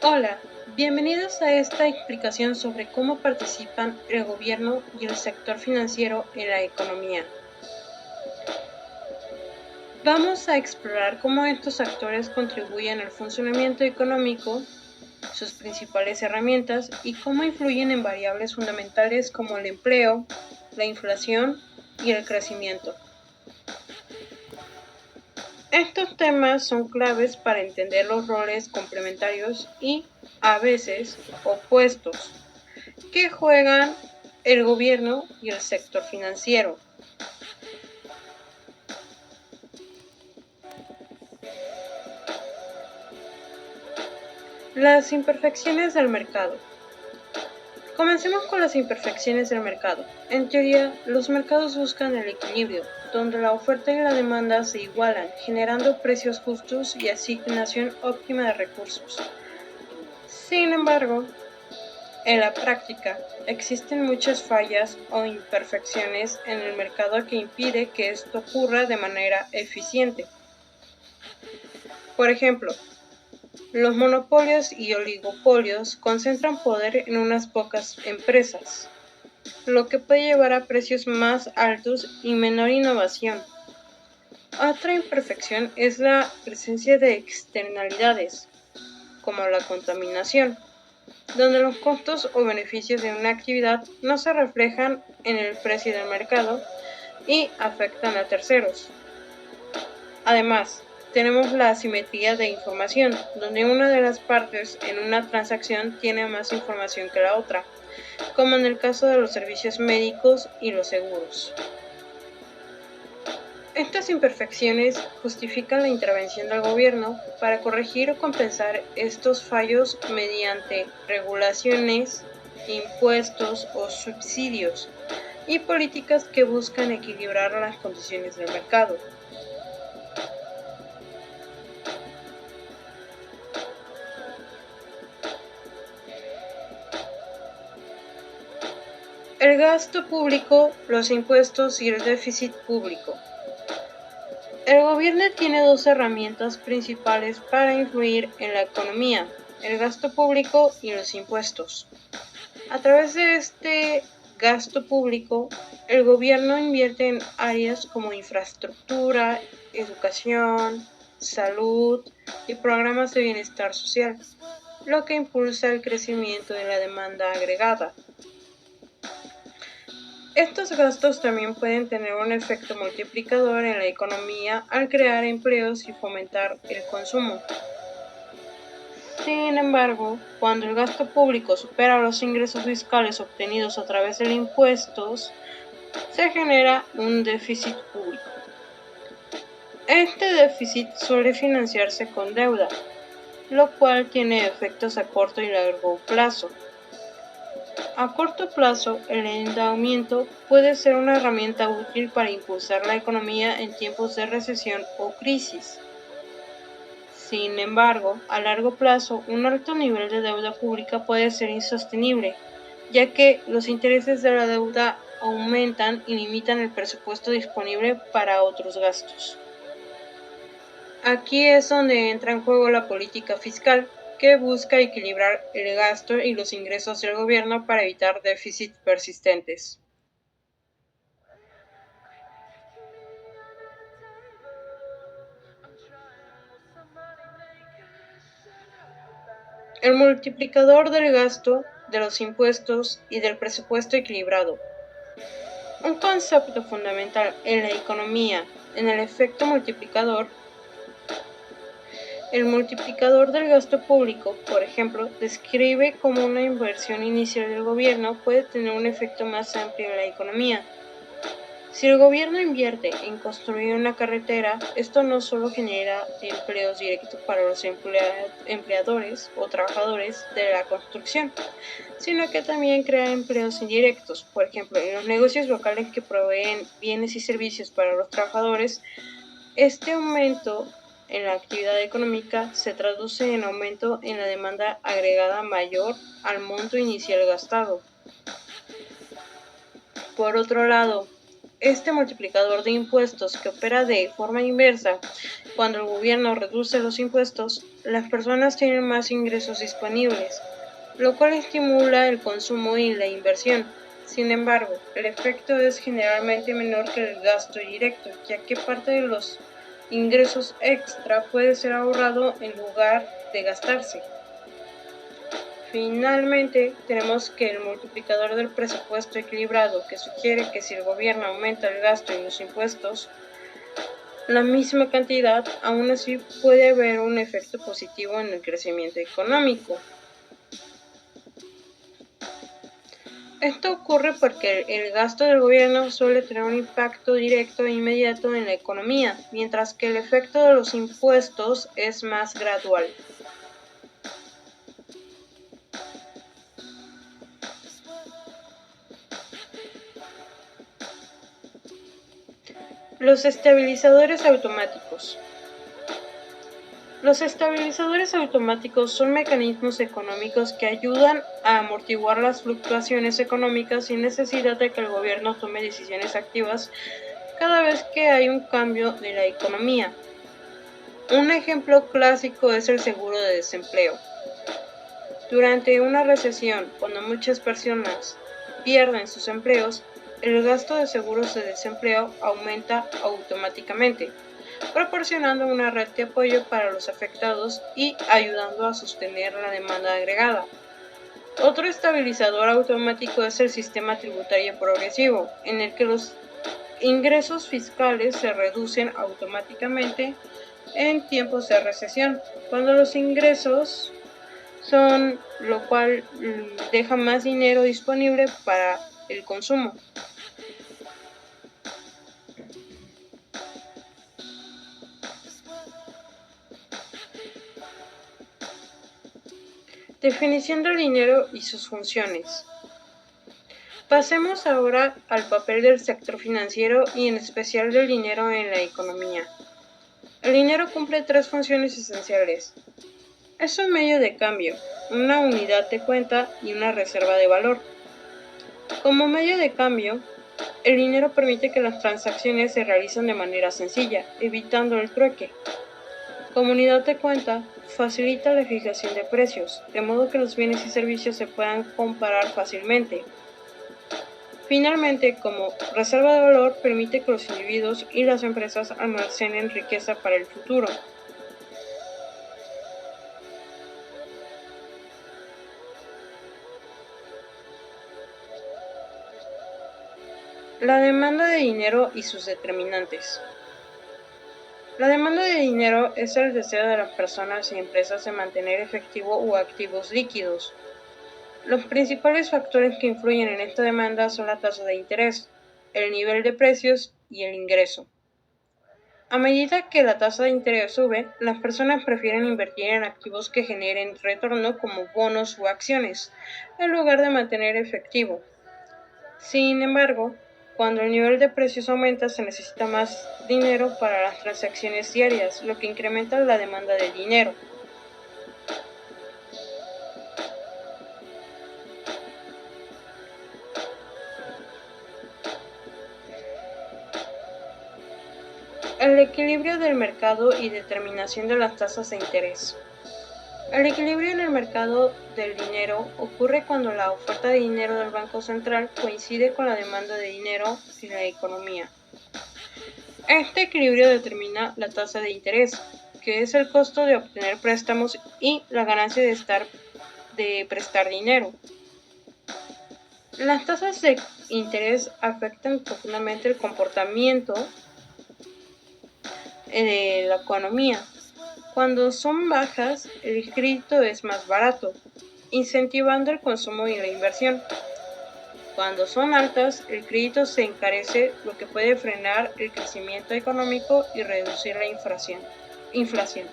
Hola, bienvenidos a esta explicación sobre cómo participan el gobierno y el sector financiero en la economía. Vamos a explorar cómo estos actores contribuyen al funcionamiento económico, sus principales herramientas y cómo influyen en variables fundamentales como el empleo, la inflación y el crecimiento. Estos temas son claves para entender los roles complementarios y, a veces, opuestos que juegan el gobierno y el sector financiero. Las imperfecciones del mercado. Comencemos con las imperfecciones del mercado. En teoría, los mercados buscan el equilibrio, donde la oferta y la demanda se igualan, generando precios justos y asignación óptima de recursos. Sin embargo, en la práctica, existen muchas fallas o imperfecciones en el mercado que impiden que esto ocurra de manera eficiente. Por ejemplo, los monopolios y oligopolios concentran poder en unas pocas empresas, lo que puede llevar a precios más altos y menor innovación. Otra imperfección es la presencia de externalidades, como la contaminación, donde los costos o beneficios de una actividad no se reflejan en el precio del mercado y afectan a terceros. Además, tenemos la asimetría de información, donde una de las partes en una transacción tiene más información que la otra, como en el caso de los servicios médicos y los seguros. Estas imperfecciones justifican la intervención del gobierno para corregir o compensar estos fallos mediante regulaciones, impuestos o subsidios y políticas que buscan equilibrar las condiciones del mercado. El gasto público, los impuestos y el déficit público. El gobierno tiene dos herramientas principales para influir en la economía: el gasto público y los impuestos. A través de este gasto público, el gobierno invierte en áreas como infraestructura, educación, salud y programas de bienestar social, lo que impulsa el crecimiento de la demanda agregada. Estos gastos también pueden tener un efecto multiplicador en la economía al crear empleos y fomentar el consumo. Sin embargo, cuando el gasto público supera los ingresos fiscales obtenidos a través de impuestos, se genera un déficit público. Este déficit suele financiarse con deuda, lo cual tiene efectos a corto y largo plazo. A corto plazo, el endeudamiento puede ser una herramienta útil para impulsar la economía en tiempos de recesión o crisis. Sin embargo, a largo plazo, un alto nivel de deuda pública puede ser insostenible, ya que los intereses de la deuda aumentan y limitan el presupuesto disponible para otros gastos. Aquí es donde entra en juego la política fiscal, que busca equilibrar el gasto y los ingresos del gobierno para evitar déficits persistentes. El multiplicador del gasto, de los impuestos y del presupuesto equilibrado. Un concepto fundamental en la economía, en el efecto multiplicador. El multiplicador del gasto público, por ejemplo, describe cómo una inversión inicial del gobierno puede tener un efecto más amplio en la economía. Si el gobierno invierte en construir una carretera, esto no solo genera empleos directos para los empleadores o trabajadores de la construcción, sino que también crea empleos indirectos, por ejemplo, en los negocios locales que proveen bienes y servicios para los trabajadores. Este aumento en la actividad económica se traduce en aumento en la demanda agregada mayor al monto inicial gastado. Por otro lado, este multiplicador de impuestos que opera de forma inversa. Cuando el gobierno reduce los impuestos, las personas tienen más ingresos disponibles, lo cual estimula el consumo y la inversión. Sin embargo, el efecto es generalmente menor que el gasto directo, ya que parte de los ingresos extra puede ser ahorrado en lugar de gastarse. Finalmente, tenemos que el multiplicador del presupuesto equilibrado, que sugiere que si el gobierno aumenta el gasto y los impuestos, la misma cantidad, aún así puede haber un efecto positivo en el crecimiento económico. Esto ocurre porque el gasto del gobierno suele tener un impacto directo e inmediato en la economía, mientras que el efecto de los impuestos es más gradual. Los estabilizadores automáticos. Los estabilizadores automáticos son mecanismos económicos que ayudan a amortiguar las fluctuaciones económicas sin necesidad de que el gobierno tome decisiones activas cada vez que hay un cambio de la economía. Un ejemplo clásico es el seguro de desempleo. Durante una recesión, cuando muchas personas pierden sus empleos, el gasto de seguros de desempleo aumenta automáticamente, proporcionando una red de apoyo para los afectados y ayudando a sostener la demanda agregada. Otro estabilizador automático es el sistema tributario progresivo, en el que los ingresos fiscales se reducen automáticamente en tiempos de recesión, cuando los ingresos son, lo cual deja más dinero disponible para el consumo. Definición del dinero y sus funciones. Pasemos ahora al papel del sector financiero y en especial del dinero en la economía. El dinero cumple tres funciones esenciales. Es un medio de cambio, una unidad de cuenta y una reserva de valor. Como medio de cambio, el dinero permite que las transacciones se realicen de manera sencilla, evitando el trueque. Como unidad de cuenta, facilita la fijación de precios, de modo que los bienes y servicios se puedan comparar fácilmente. Finalmente, como reserva de valor, permite que los individuos y las empresas almacenen riqueza para el futuro. La demanda de dinero y sus determinantes. La demanda de dinero es el deseo de las personas y empresas de mantener efectivo o activos líquidos. Los principales factores que influyen en esta demanda son la tasa de interés, el nivel de precios y el ingreso. A medida que la tasa de interés sube, las personas prefieren invertir en activos que generen retorno como bonos o acciones, en lugar de mantener efectivo. Sin embargo, cuando el nivel de precios aumenta, se necesita más dinero para las transacciones diarias, lo que incrementa la demanda de dinero. El equilibrio del mercado y determinación de las tasas de interés. El equilibrio en el mercado del dinero ocurre cuando la oferta de dinero del Banco Central coincide con la demanda de dinero en la economía. Este equilibrio determina la tasa de interés, que es el costo de obtener préstamos, y la ganancia de prestar dinero. Las tasas de interés afectan profundamente el comportamiento de la economía. Cuando son bajas, el crédito es más barato, incentivando el consumo y la inversión. Cuando son altas, el crédito se encarece, lo que puede frenar el crecimiento económico y reducir la inflación.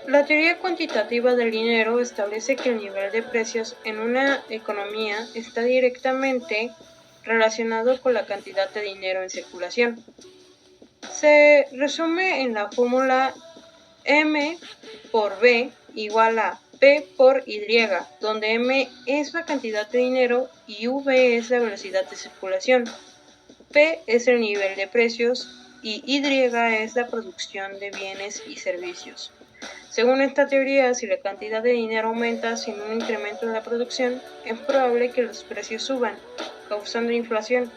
La teoría cuantitativa del dinero establece que el nivel de precios en una economía está directamente relacionado con la cantidad de dinero en circulación. Se resume en la fórmula M por B igual a P por Y, donde M es la cantidad de dinero y V es la velocidad de circulación. P es el nivel de precios y Y es la producción de bienes y servicios. Según esta teoría, si la cantidad de dinero aumenta sin un incremento en la producción, es probable que los precios suban, causando inflación.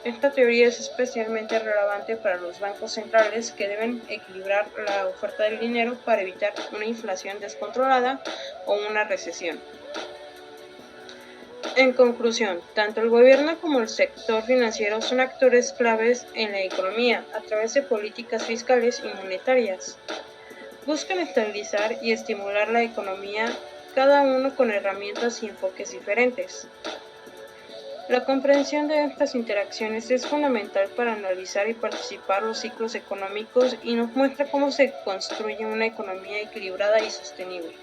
Esta teoría es especialmente relevante para los bancos centrales que deben equilibrar la oferta del dinero para evitar una inflación descontrolada o una recesión. En conclusión, tanto el gobierno como el sector financiero son actores claves en la economía a través de políticas fiscales y monetarias. Buscan estabilizar y estimular la economía, cada uno con herramientas y enfoques diferentes. La comprensión de estas interacciones es fundamental para analizar y participar los ciclos económicos y nos muestra cómo se construye una economía equilibrada y sostenible.